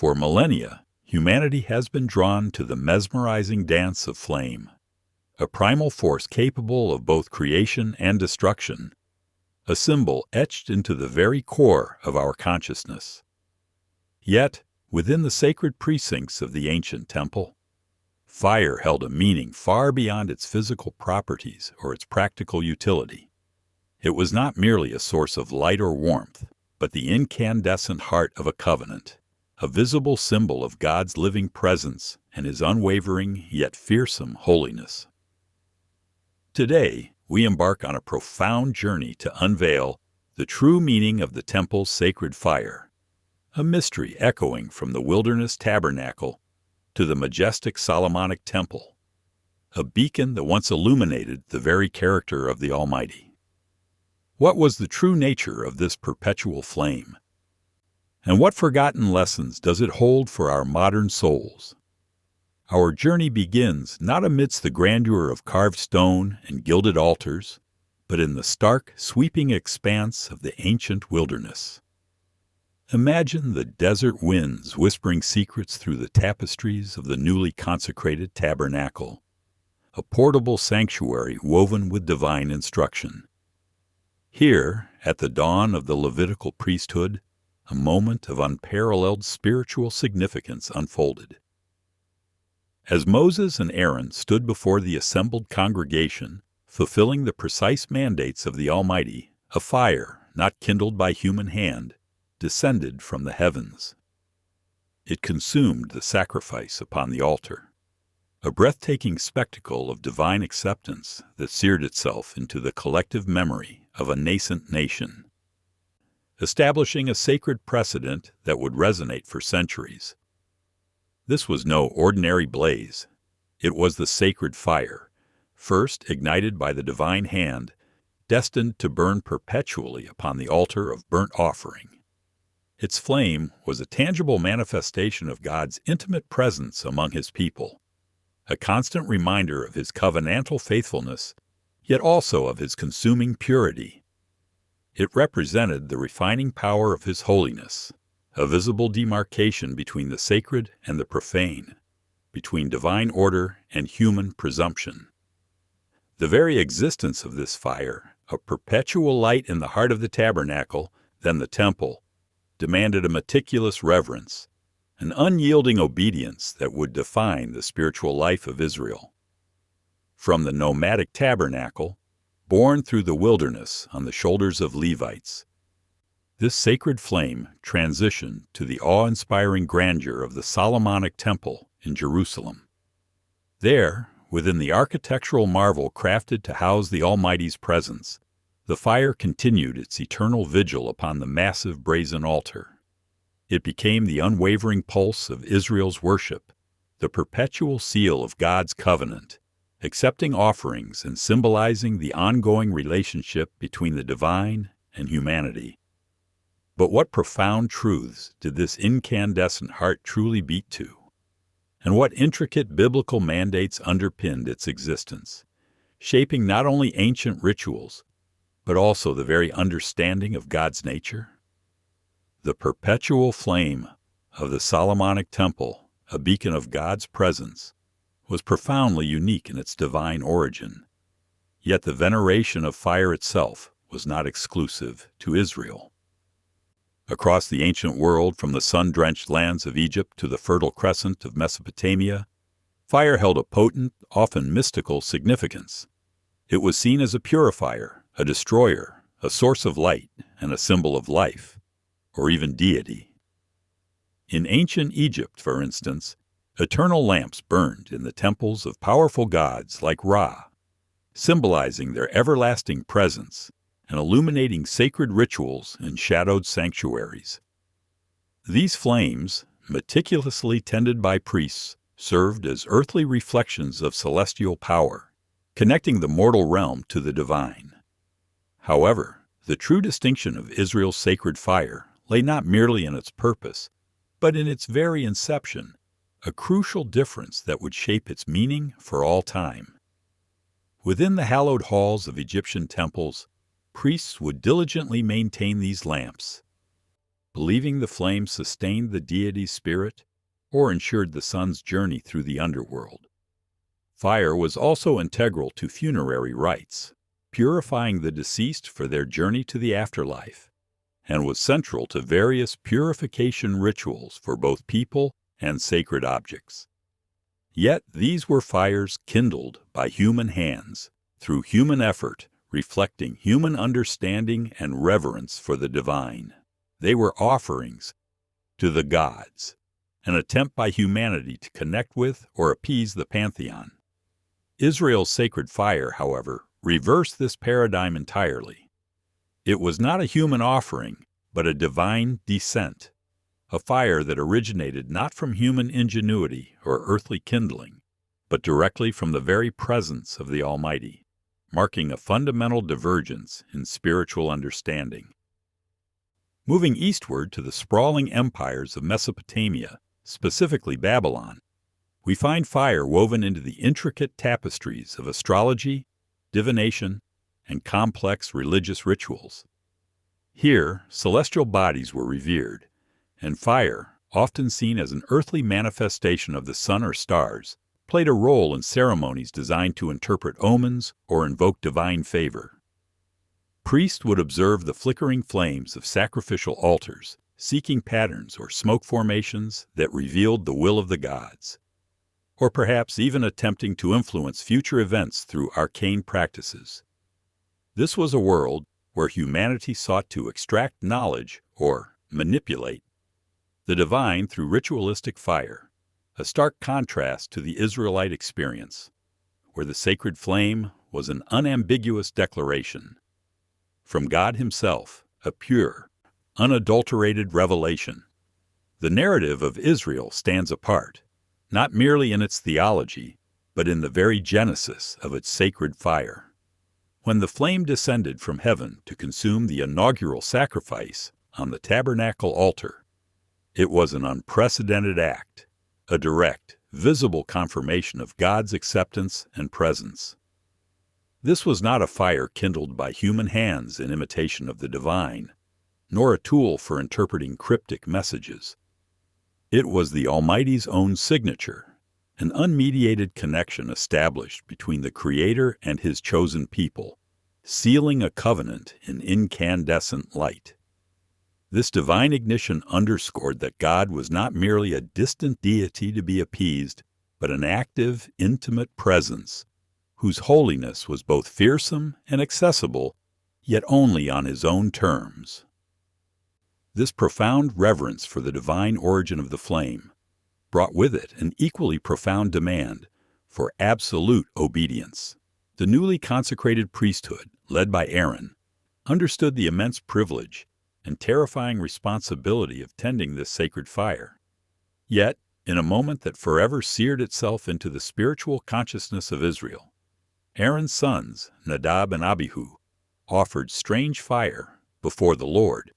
For millennia, humanity has been drawn to the mesmerizing dance of flame, a primal force capable of both creation and destruction, a symbol etched into the very core of our consciousness. Yet, within the sacred precincts of the ancient temple, fire held a meaning far beyond its physical properties or its practical utility. It was not merely a source of light or warmth, but the incandescent heart of a covenant, a visible symbol of God's living presence and His unwavering yet fearsome holiness. Today, we embark on a profound journey to unveil the true meaning of the temple's sacred fire, a mystery echoing from the wilderness tabernacle to the majestic Solomonic temple, a beacon that once illuminated the very character of the Almighty. What was the true nature of this perpetual flame? And what forgotten lessons does it hold for our modern souls? Our journey begins not amidst the grandeur of carved stone and gilded altars, but in the stark, sweeping expanse of the ancient wilderness. Imagine the desert winds whispering secrets through the tapestries of the newly consecrated tabernacle, a portable sanctuary woven with divine instruction. Here, at the dawn of the Levitical priesthood, a moment of unparalleled spiritual significance unfolded. As Moses and Aaron stood before the assembled congregation, fulfilling the precise mandates of the Almighty, a fire, not kindled by human hand, descended from the heavens. It consumed the sacrifice upon the altar, a breathtaking spectacle of divine acceptance that seared itself into the collective memory of a nascent nation, establishing a sacred precedent that would resonate for centuries. This was no ordinary blaze. It was the sacred fire, first ignited by the divine hand, destined to burn perpetually upon the altar of burnt offering. Its flame was a tangible manifestation of God's intimate presence among His people, a constant reminder of His covenantal faithfulness, yet also of His consuming purity. It represented the refining power of His holiness, a visible demarcation between the sacred and the profane, between divine order and human presumption. The very existence of this fire, a perpetual light in the heart of the tabernacle, then the temple, demanded a meticulous reverence, an unyielding obedience that would define the spiritual life of Israel. From the nomadic tabernacle, born through the wilderness on the shoulders of Levites, this sacred flame transitioned to the awe-inspiring grandeur of the Solomonic Temple in Jerusalem. There, within the architectural marvel crafted to house the Almighty's presence, the fire continued its eternal vigil upon the massive brazen altar. It became the unwavering pulse of Israel's worship, the perpetual seal of God's covenant, accepting offerings and symbolizing the ongoing relationship between the divine and humanity. But what profound truths did this incandescent heart truly beat to? And what intricate biblical mandates underpinned its existence, shaping not only ancient rituals, but also the very understanding of God's nature? The perpetual flame of the Solomonic Temple, a beacon of God's presence, was profoundly unique in its divine origin. Yet the veneration of fire itself was not exclusive to Israel. Across the ancient world, from the sun-drenched lands of Egypt to the Fertile Crescent of Mesopotamia, fire held a potent, often mystical significance. It was seen as a purifier, a destroyer, a source of light, and a symbol of life, or even deity. In ancient Egypt, for instance, eternal lamps burned in the temples of powerful gods like Ra, symbolizing their everlasting presence and illuminating sacred rituals in shadowed sanctuaries. These flames, meticulously tended by priests, served as earthly reflections of celestial power, connecting the mortal realm to the divine. However, the true distinction of Israel's sacred fire lay not merely in its purpose, but in its very inception, a crucial difference that would shape its meaning for all time. Within the hallowed halls of Egyptian temples, priests would diligently maintain these lamps, believing the flame sustained the deity's spirit or ensured the son's journey through the underworld. Fire was also integral to funerary rites, purifying the deceased for their journey to the afterlife, and was central to various purification rituals for both people and sacred objects. Yet these were fires kindled by human hands, through human effort, reflecting human understanding and reverence for the divine. They were offerings to the gods, an attempt by humanity to connect with or appease the pantheon. Israel's sacred fire, however, reversed this paradigm entirely. It was not a human offering, but a divine descent, a fire that originated not from human ingenuity or earthly kindling, but directly from the very presence of the Almighty, marking a fundamental divergence in spiritual understanding. Moving eastward to the sprawling empires of Mesopotamia, specifically Babylon, we find fire woven into the intricate tapestries of astrology, divination, and complex religious rituals. Here, celestial bodies were revered, and fire, often seen as an earthly manifestation of the sun or stars, played a role in ceremonies designed to interpret omens or invoke divine favor. Priests would observe the flickering flames of sacrificial altars, seeking patterns or smoke formations that revealed the will of the gods, or perhaps even attempting to influence future events through arcane practices. This was a world where humanity sought to extract knowledge or manipulate the divine through ritualistic fire, a stark contrast to the Israelite experience, where the sacred flame was an unambiguous declaration from God Himself, a pure, unadulterated revelation. The narrative of Israel stands apart, not merely in its theology, but in the very genesis of its sacred fire. When the flame descended from heaven to consume the inaugural sacrifice on the tabernacle altar, it was an unprecedented act, a direct, visible confirmation of God's acceptance and presence. This was not a fire kindled by human hands in imitation of the divine, nor a tool for interpreting cryptic messages. It was the Almighty's own signature, an unmediated connection established between the Creator and His chosen people, sealing a covenant in incandescent light. This divine ignition underscored that God was not merely a distant deity to be appeased, but an active, intimate presence, whose holiness was both fearsome and accessible, yet only on His own terms. This profound reverence for the divine origin of the flame brought with it an equally profound demand for absolute obedience. The newly consecrated priesthood, led by Aaron, understood the immense privilege and terrifying responsibility of tending this sacred fire. Yet, in a moment that forever seared itself into the spiritual consciousness of Israel, Aaron's sons, Nadab and Abihu, offered strange fire before the Lord.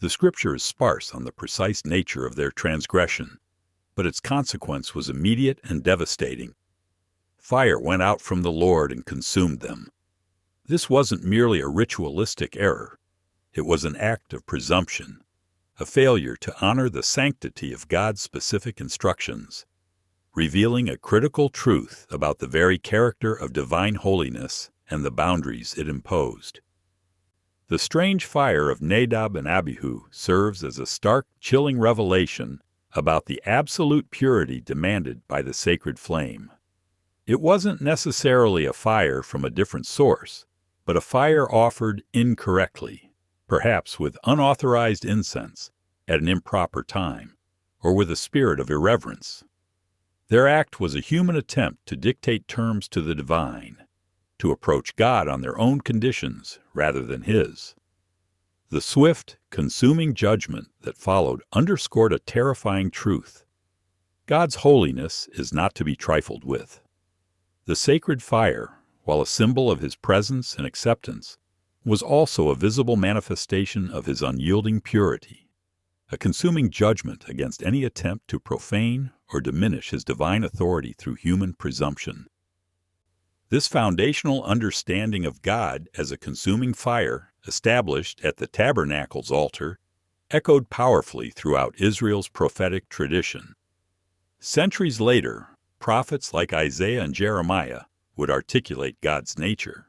The Scripture is sparse on the precise nature of their transgression, but its consequence was immediate and devastating. Fire went out from the Lord and consumed them. This wasn't merely a ritualistic error. It was an act of presumption, a failure to honor the sanctity of God's specific instructions, revealing a critical truth about the very character of divine holiness and the boundaries it imposed. The strange fire of Nadab and Abihu serves as a stark, chilling revelation about the absolute purity demanded by the sacred flame. It wasn't necessarily a fire from a different source, but a fire offered incorrectly, perhaps with unauthorized incense at an improper time, or with a spirit of irreverence. Their act was a human attempt to dictate terms to the divine, to approach God on their own conditions rather than His. The swift, consuming judgment that followed underscored a terrifying truth. God's holiness is not to be trifled with. The sacred fire, while a symbol of His presence and acceptance, was also a visible manifestation of His unyielding purity, a consuming judgment against any attempt to profane or diminish His divine authority through human presumption. This foundational understanding of God as a consuming fire, established at the tabernacle's altar, echoed powerfully throughout Israel's prophetic tradition. Centuries later, prophets like Isaiah and Jeremiah would articulate God's nature,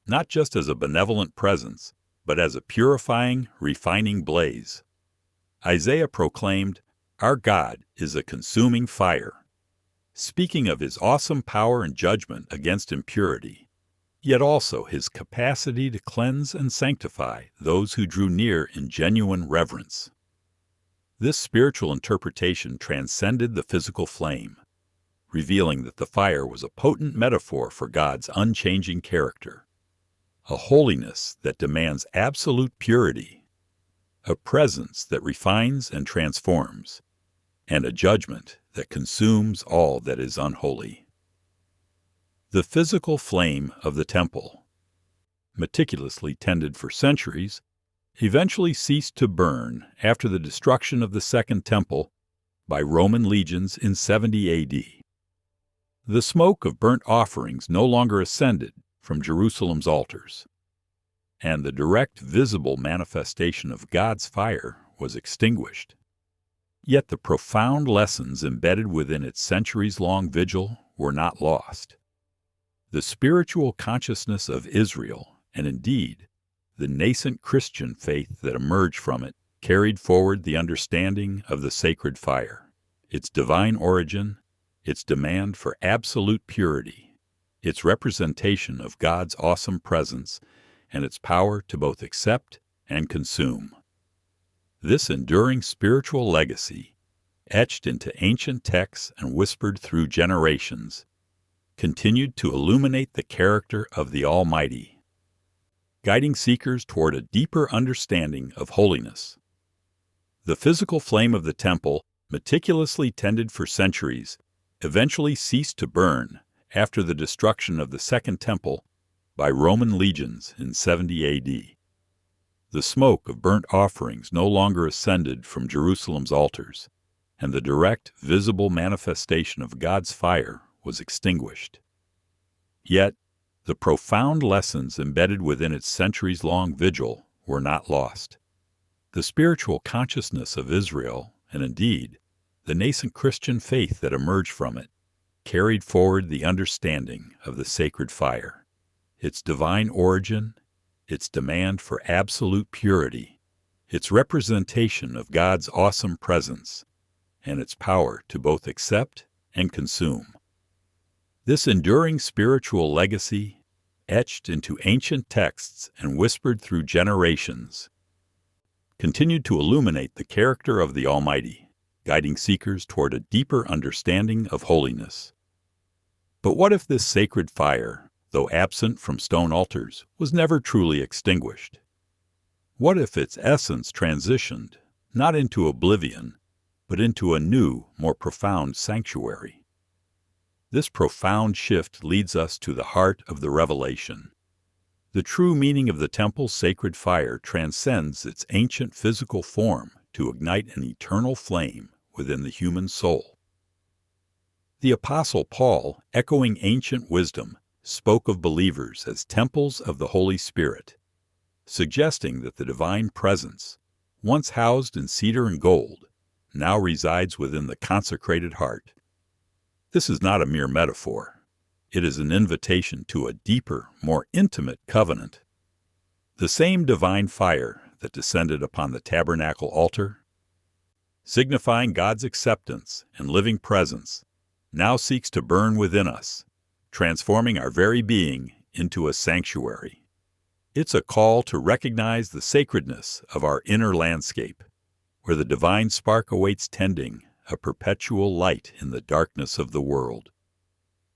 not just as a benevolent presence, but as a purifying, refining blaze. Isaiah proclaimed, "Our God is a consuming fire," speaking of his awesome power and judgment against impurity, yet also his capacity to cleanse and sanctify those who drew near in genuine reverence. This spiritual interpretation transcended the physical flame, revealing that the fire was a potent metaphor for God's unchanging character, a holiness that demands absolute purity, a presence that refines and transforms, and a judgment that consumes all that is unholy. The physical flame of the temple, meticulously tended for centuries, eventually ceased to burn after the destruction of the Second Temple by Roman legions in 70 AD. The smoke of burnt offerings no longer ascended from Jerusalem's altars, and the direct visible manifestation of God's fire was extinguished. Yet the profound lessons embedded within its centuries-long vigil were not lost. The spiritual consciousness of Israel, and indeed, the nascent Christian faith that emerged from it, carried forward the understanding of the sacred fire, its divine origin, its demand for absolute purity, its representation of God's awesome presence, and its power to both accept and consume. This enduring spiritual legacy, etched into ancient texts and whispered through generations, continued to illuminate the character of the Almighty, guiding seekers toward a deeper understanding of holiness. The physical flame of the temple, meticulously tended for centuries, eventually ceased to burn after the destruction of the Second Temple by Roman legions in 70 AD. The smoke of burnt offerings no longer ascended from Jerusalem's altars, and the direct, visible manifestation of God's fire was extinguished. Yet, the profound lessons embedded within its centuries-long vigil were not lost. The spiritual consciousness of Israel, and indeed, the nascent Christian faith that emerged from it, carried forward the understanding of the sacred fire, its divine origin, its demand for absolute purity, its representation of God's awesome presence, and its power to both accept and consume. This enduring spiritual legacy, etched into ancient texts and whispered through generations, continued to illuminate the character of the Almighty, guiding seekers toward a deeper understanding of holiness. But what if this sacred fire, though absent from stone altars, was never truly extinguished? What if its essence transitioned, not into oblivion, but into a new, more profound sanctuary? This profound shift leads us to the heart of the revelation. The true meaning of the temple's sacred fire transcends its ancient physical form to ignite an eternal flame within the human soul. The Apostle Paul, echoing ancient wisdom, spoke of believers as temples of the Holy Spirit, suggesting that the divine presence, once housed in cedar and gold, now resides within the consecrated heart. This is not a mere metaphor. It is an invitation to a deeper, more intimate covenant. The same divine fire that descended upon the tabernacle altar, signifying God's acceptance and living presence, now seeks to burn within us, transforming our very being into a sanctuary. It's a call to recognize the sacredness of our inner landscape, where the divine spark awaits tending a perpetual light in the darkness of the world.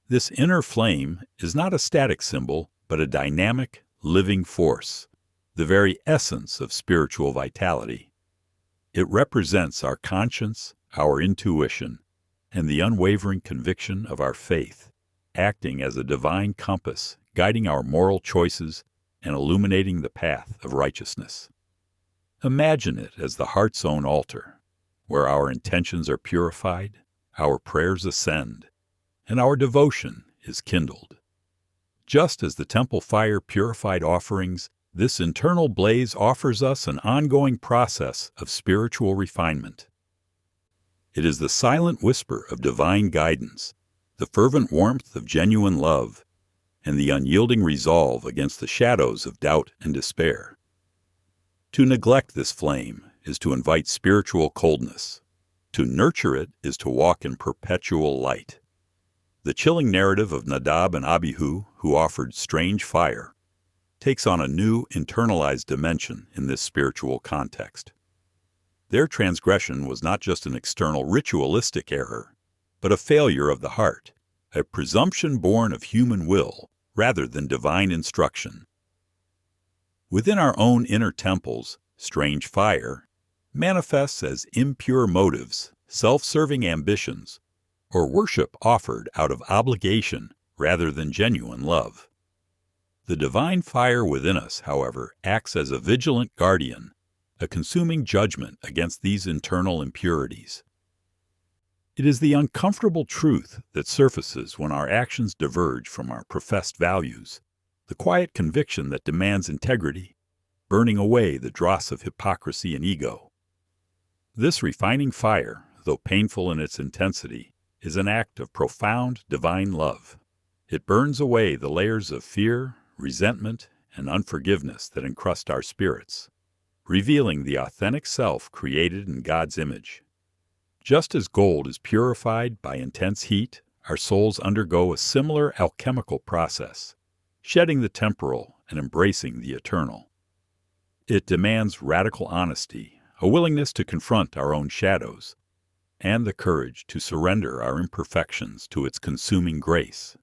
This inner flame is not a static symbol, but a dynamic, living force, the very essence of spiritual vitality. It represents our conscience, our intuition, and the unwavering conviction of our faith, acting as a divine compass, guiding our moral choices and illuminating the path of righteousness. Imagine it as the heart's own altar, where our intentions are purified, our prayers ascend, and our devotion is kindled. Just as the temple fire purified offerings This internal blaze offers us an ongoing process of spiritual refinement. It is the silent whisper of divine guidance, the fervent warmth of genuine love, and the unyielding resolve against the shadows of doubt and despair. To neglect this flame is to invite spiritual coldness. To nurture it is to walk in perpetual light. The chilling narrative of Nadab and Abihu, who offered strange fire, takes on a new internalized dimension in this spiritual context. Their transgression was not just an external ritualistic error, but a failure of the heart, a presumption born of human will rather than divine instruction. Within our own inner temples, strange fire manifests as impure motives, self-serving ambitions, or worship offered out of obligation rather than genuine love. The divine fire within us, however, acts as a vigilant guardian, a consuming judgment against these internal impurities. It is the uncomfortable truth that surfaces when our actions diverge from our professed values, the quiet conviction that demands integrity, burning away the dross of hypocrisy and ego. This refining fire, though painful in its intensity, is an act of profound divine love. It burns away the layers of fear, resentment, and unforgiveness that encrust our spirits, revealing the authentic self created in God's image. Just as gold is purified by intense heat, our souls undergo a similar alchemical process, shedding the temporal and embracing the eternal. It demands radical honesty, a willingness to confront our own shadows, and the courage to surrender our imperfections to its consuming grace.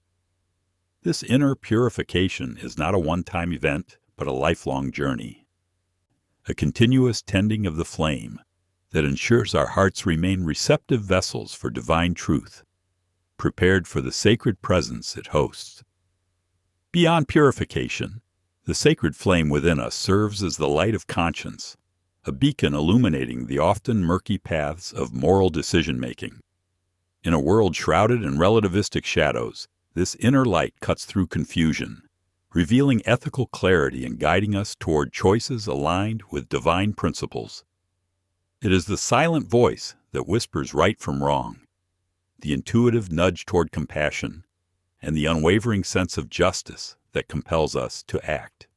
This inner purification is not a one-time event, but a lifelong journey, a continuous tending of the flame that ensures our hearts remain receptive vessels for divine truth, prepared for the sacred presence it hosts. Beyond purification, the sacred flame within us serves as the light of conscience, a beacon illuminating the often murky paths of moral decision-making. In a world shrouded in relativistic shadows, this inner light cuts through confusion, revealing ethical clarity and guiding us toward choices aligned with divine principles. It is the silent voice that whispers right from wrong, the intuitive nudge toward compassion, and the unwavering sense of justice that compels us to act.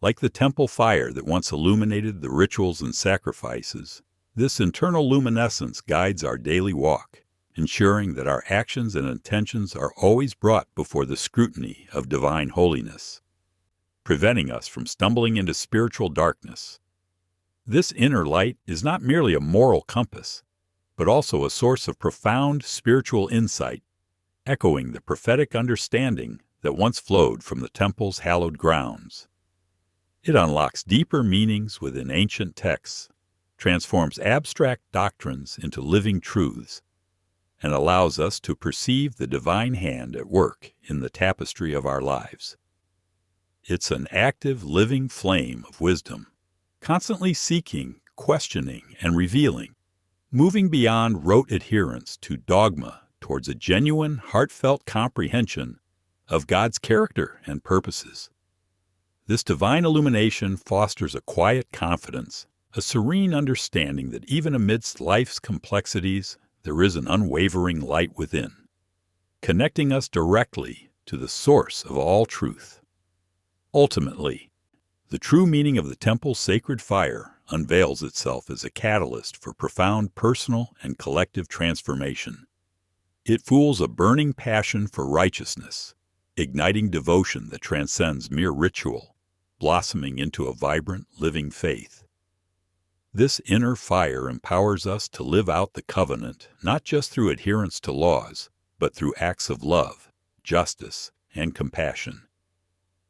Like the temple fire that once illuminated the rituals and sacrifices, this internal luminescence guides our daily walk, ensuring that our actions and intentions are always brought before the scrutiny of divine holiness, preventing us from stumbling into spiritual darkness. This inner light is not merely a moral compass, but also a source of profound spiritual insight, echoing the prophetic understanding that once flowed from the temple's hallowed grounds. It unlocks deeper meanings within ancient texts, transforms abstract doctrines into living truths, and allows us to perceive the divine hand at work in the tapestry of our lives. It's an active, living flame of wisdom, constantly seeking, questioning, and revealing, moving beyond rote adherence to dogma towards a genuine, heartfelt comprehension of God's character and purposes. This divine illumination fosters a quiet confidence, a serene understanding that even amidst life's complexities, there is an unwavering light within, connecting us directly to the source of all truth. Ultimately, the true meaning of the temple's sacred fire unveils itself as a catalyst for profound personal and collective transformation. It fuels a burning passion for righteousness, igniting devotion that transcends mere ritual, blossoming into a vibrant, living faith. This inner fire empowers us to live out the covenant not just through adherence to laws, but through acts of love, justice, and compassion.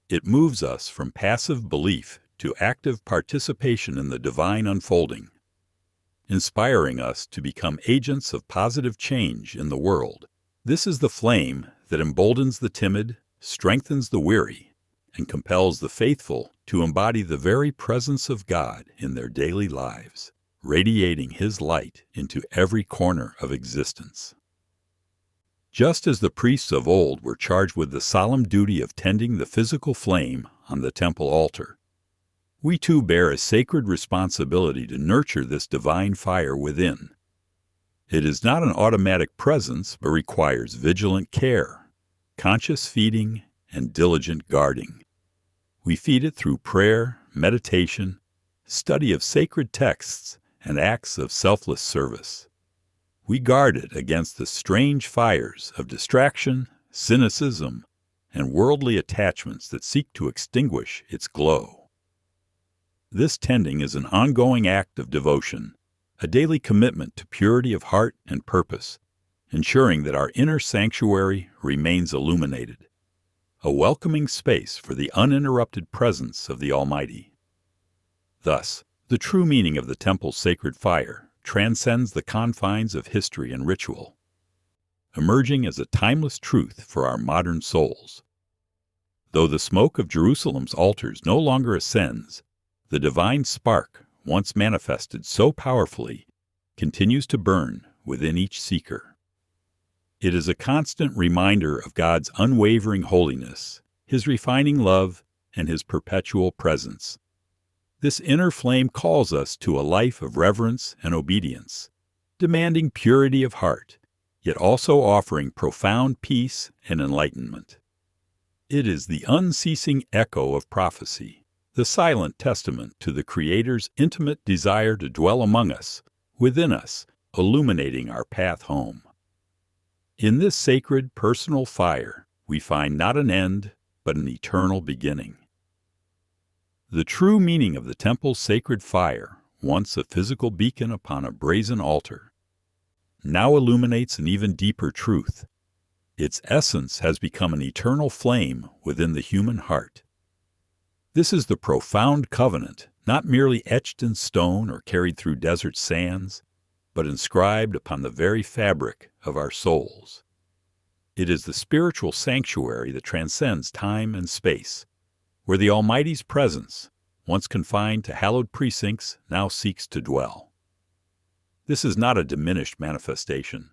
It moves us from passive belief to active participation in the divine unfolding, inspiring us to become agents of positive change in the world. This is the flame that emboldens the timid, strengthens the weary, and compels the faithful to embody the very presence of God in their daily lives, radiating His light into every corner of existence. Just as the priests of old were charged with the solemn duty of tending the physical flame on the temple altar, we too bear a sacred responsibility to nurture this divine fire within. It is not an automatic presence, but requires vigilant care, conscious feeding, and diligent guarding. We feed it through prayer, meditation, study of sacred texts, and acts of selfless service. We guard it against the strange fires of distraction, cynicism, and worldly attachments that seek to extinguish its glow. This tending is an ongoing act of devotion, a daily commitment to purity of heart and purpose, ensuring that our inner sanctuary remains illuminated, a welcoming space for the uninterrupted presence of the Almighty. Thus, the true meaning of the temple's sacred fire transcends the confines of history and ritual, emerging as a timeless truth for our modern souls. Though the smoke of Jerusalem's altars no longer ascends, the divine spark, once manifested so powerfully, continues to burn within each seeker. It is a constant reminder of God's unwavering holiness, His refining love, and His perpetual presence. This inner flame calls us to a life of reverence and obedience, demanding purity of heart, yet also offering profound peace and enlightenment. It is the unceasing echo of prophecy, the silent testament to the Creator's intimate desire to dwell among us, within us, illuminating our path home. In this sacred personal fire, we find not an end, but an eternal beginning. The true meaning of the temple's sacred fire, once a physical beacon upon a brazen altar, now illuminates an even deeper truth. Its essence has become an eternal flame within the human heart. This is the profound covenant, not merely etched in stone or carried through desert sands, but inscribed upon the very fabric of our souls. It is the spiritual sanctuary that transcends time and space, where the Almighty's presence, once confined to hallowed precincts, now seeks to dwell. This is not a diminished manifestation,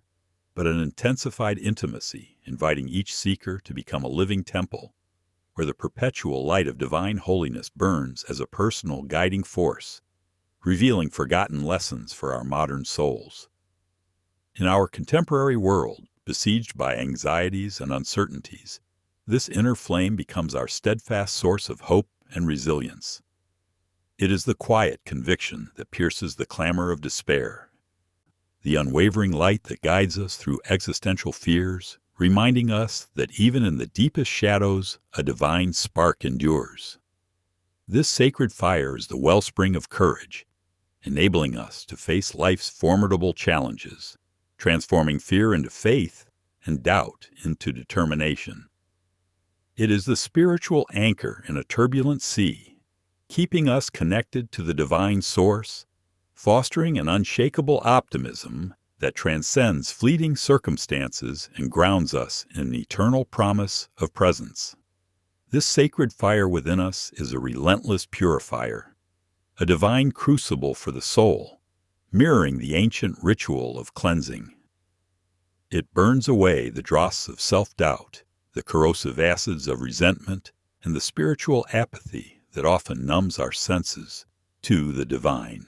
but an intensified intimacy, inviting each seeker to become a living temple, where the perpetual light of divine holiness burns as a personal guiding force, revealing forgotten lessons for our modern souls. In our contemporary world, besieged by anxieties and uncertainties, this inner flame becomes our steadfast source of hope and resilience. It is the quiet conviction that pierces the clamor of despair, the unwavering light that guides us through existential fears, reminding us that even in the deepest shadows, a divine spark endures. This sacred fire is the wellspring of courage, enabling us to face life's formidable challenges, transforming fear into faith and doubt into determination. It is the spiritual anchor in a turbulent sea, keeping us connected to the divine source, fostering an unshakable optimism that transcends fleeting circumstances and grounds us in an eternal promise of presence. This sacred fire within us is a relentless purifier, a divine crucible for the soul, mirroring the ancient ritual of cleansing. It burns away the dross of self-doubt, the corrosive acids of resentment, and the spiritual apathy that often numbs our senses to the divine.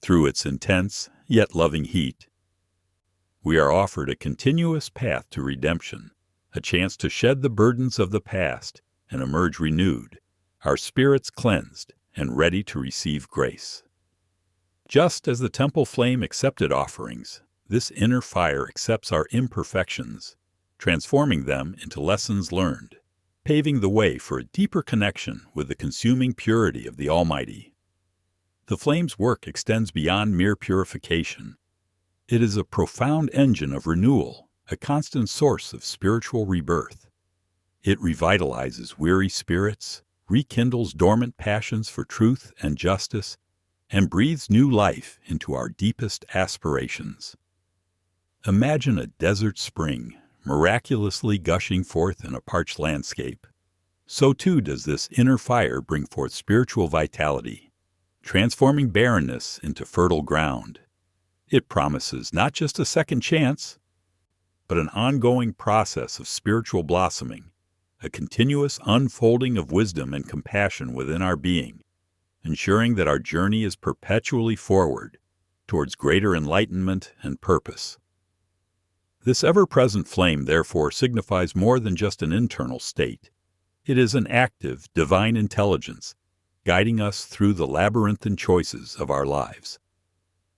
Through its intense, yet loving heat, we are offered a continuous path to redemption, a chance to shed the burdens of the past and emerge renewed, our spirits cleansed and ready to receive grace. Just as the temple flame accepted offerings, this inner fire accepts our imperfections, transforming them into lessons learned, paving the way for a deeper connection with the consuming purity of the Almighty. The flame's work extends beyond mere purification. It is a profound engine of renewal, a constant source of spiritual rebirth. It revitalizes weary spirits, rekindles dormant passions for truth and justice, and breathes new life into our deepest aspirations. Imagine a desert spring, miraculously gushing forth in a parched landscape. So too does this inner fire bring forth spiritual vitality, transforming barrenness into fertile ground. It promises not just a second chance, but an ongoing process of spiritual blossoming, a continuous unfolding of wisdom and compassion within our being, ensuring that our journey is perpetually forward towards greater enlightenment and purpose. This ever-present flame, therefore, signifies more than just an internal state. It is an active, divine intelligence, guiding us through the labyrinthine choices of our lives.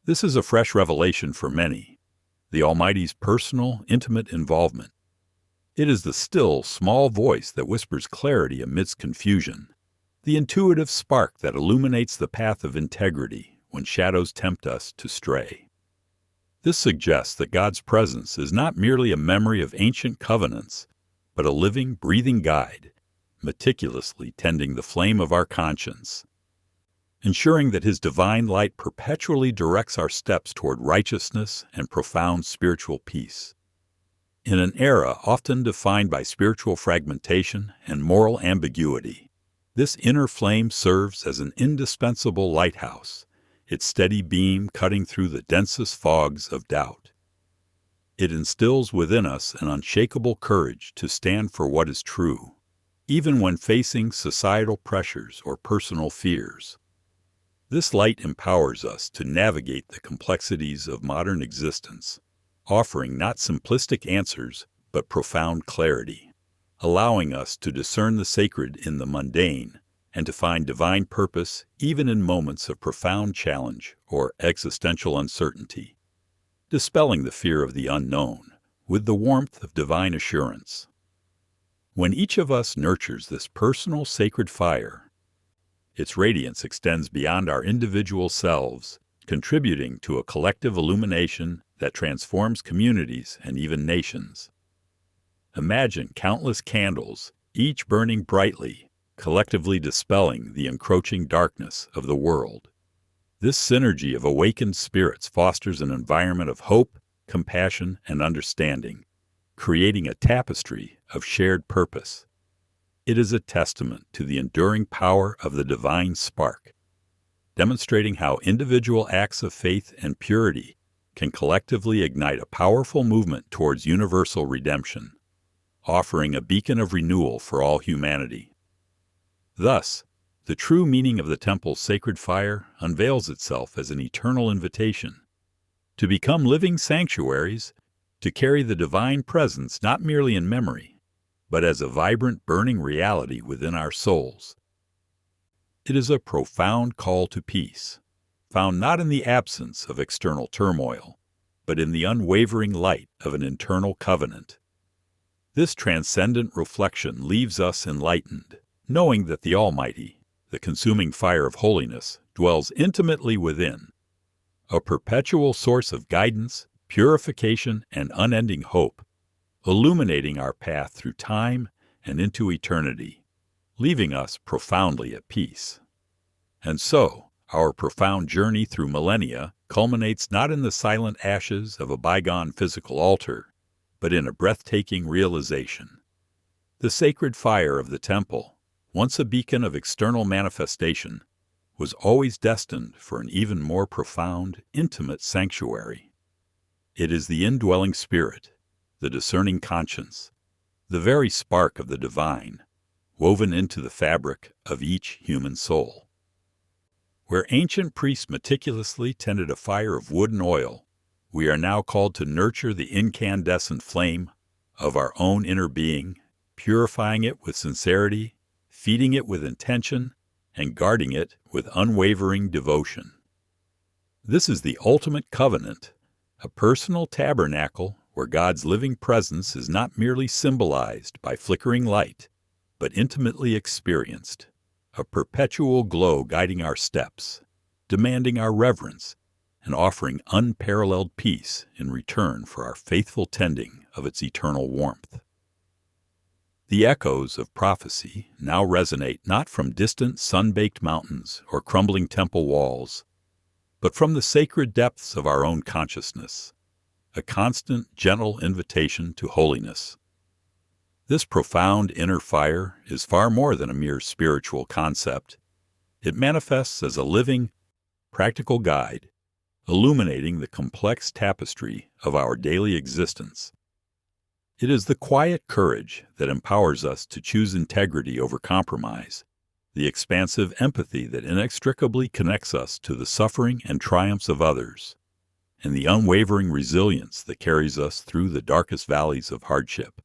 This is a fresh revelation for many, the Almighty's personal, intimate involvement. It is the still, small voice that whispers clarity amidst confusion, the intuitive spark that illuminates the path of integrity when shadows tempt us to stray. This suggests that God's presence is not merely a memory of ancient covenants, but a living, breathing guide, meticulously tending the flame of our conscience, ensuring that His divine light perpetually directs our steps toward righteousness and profound spiritual peace. In an era often defined by spiritual fragmentation and moral ambiguity, this inner flame serves as an indispensable lighthouse, its steady beam cutting through the densest fogs of doubt. It instills within us an unshakable courage to stand for what is true, even when facing societal pressures or personal fears. This light empowers us to navigate the complexities of modern existence, offering not simplistic answers, but profound clarity, allowing us to discern the sacred in the mundane and to find divine purpose even in moments of profound challenge or existential uncertainty, dispelling the fear of the unknown with the warmth of divine assurance. When each of us nurtures this personal sacred fire, its radiance extends beyond our individual selves, contributing to a collective illumination that transforms communities and even nations. Imagine countless candles, each burning brightly, collectively dispelling the encroaching darkness of the world. This synergy of awakened spirits fosters an environment of hope, compassion, and understanding, creating a tapestry of shared purpose. It is a testament to the enduring power of the divine spark, demonstrating how individual acts of faith and purity can collectively ignite a powerful movement towards universal redemption, offering a beacon of renewal for all humanity. Thus, the true meaning of the temple's sacred fire unveils itself as an eternal invitation to become living sanctuaries, to carry the divine presence not merely in memory, but as a vibrant, burning reality within our souls. It is a profound call to peace, found not in the absence of external turmoil, but in the unwavering light of an internal covenant. This transcendent reflection leaves us enlightened, knowing that the Almighty, the consuming fire of holiness, dwells intimately within, a perpetual source of guidance, purification, and unending hope, illuminating our path through time and into eternity, leaving us profoundly at peace. And so, our profound journey through millennia culminates not in the silent ashes of a bygone physical altar, but in a breathtaking realization. The sacred fire of the temple, once a beacon of external manifestation, was always destined for an even more profound, intimate sanctuary. It is the indwelling spirit, the discerning conscience, the very spark of the divine, woven into the fabric of each human soul. Where ancient priests meticulously tended a fire of wood and oil, we are now called to nurture the incandescent flame of our own inner being, purifying it with sincerity, feeding it with intention, and guarding it with unwavering devotion. This is the ultimate covenant, a personal tabernacle where God's living presence is not merely symbolized by flickering light, but intimately experienced, a perpetual glow guiding our steps, demanding our reverence, and offering unparalleled peace in return for our faithful tending of its eternal warmth. The echoes of prophecy now resonate not from distant sun-baked mountains or crumbling temple walls, but from the sacred depths of our own consciousness, a constant, gentle invitation to holiness. This profound inner fire is far more than a mere spiritual concept. It manifests as a living, practical guide, illuminating the complex tapestry of our daily existence, It is the quiet courage that empowers us to choose integrity over compromise, the expansive empathy that inextricably connects us to the suffering and triumphs of others, and the unwavering resilience that carries us through the darkest valleys of hardship.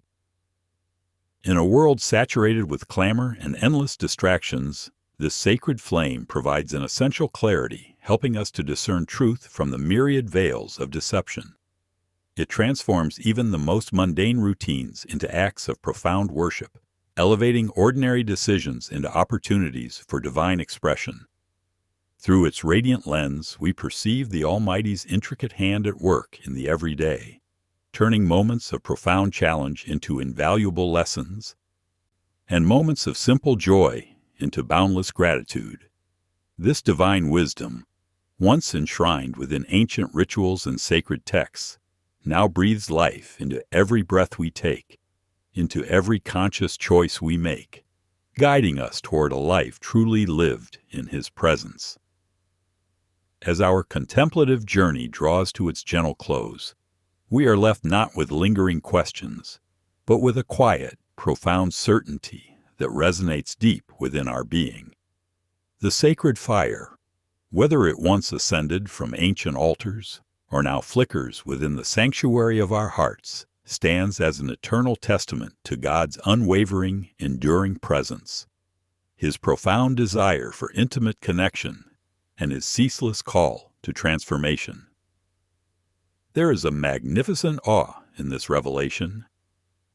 In a world saturated with clamor and endless distractions, this sacred flame provides an essential clarity, helping us to discern truth from the myriad veils of deception. It transforms even the most mundane routines into acts of profound worship, elevating ordinary decisions into opportunities for divine expression. Through its radiant lens, we perceive the Almighty's intricate hand at work in the everyday, turning moments of profound challenge into invaluable lessons, and moments of simple joy into boundless gratitude. This divine wisdom, once enshrined within ancient rituals and sacred texts, now breathes life into every breath we take, into every conscious choice we make, guiding us toward a life truly lived in His presence. As our contemplative journey draws to its gentle close, we are left not with lingering questions, but with a quiet, profound certainty that resonates deep within our being. The sacred fire, whether it once ascended from ancient altars or now flickers within the sanctuary of our hearts, stands as an eternal testament to God's unwavering, enduring presence, His profound desire for intimate connection, and His ceaseless call to transformation. There is a magnificent awe in this revelation,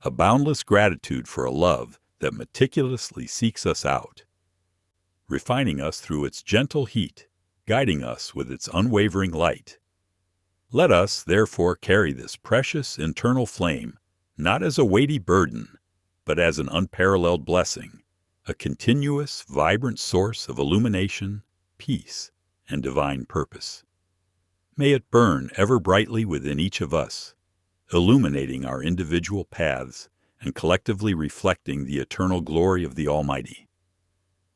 a boundless gratitude for a love that meticulously seeks us out, refining us through its gentle heat, guiding us with its unwavering light. Let us, therefore, carry this precious internal flame not as a weighty burden, but as an unparalleled blessing, a continuous, vibrant source of illumination, peace, and divine purpose. May it burn ever brightly within each of us, illuminating our individual paths and collectively reflecting the eternal glory of the Almighty,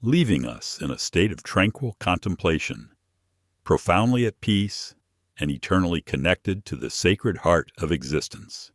leaving us in a state of tranquil contemplation, profoundly at peace and eternally connected to the sacred heart of existence.